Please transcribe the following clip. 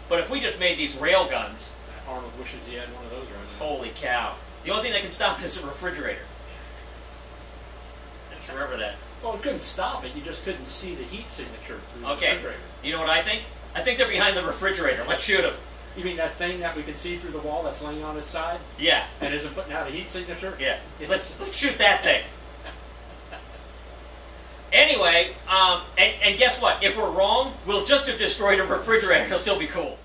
But if we just made these rail guns, Arnold wishes he had one of those right now. holy cow. The only thing that can stop it is a refrigerator. Just remember that. Well, it couldn't stop it. You just couldn't see the heat signature through the Okay. refrigerator. You know what I think? I think they're behind the refrigerator. Let's shoot them. You mean that thing that we can see through the wall that's laying on its side Yeah. and isn't putting out a heat signature? Yeah. Let's shoot that thing. Anyway, and guess what? If we're wrong, we'll just have destroyed a refrigerator. It'll still be cool.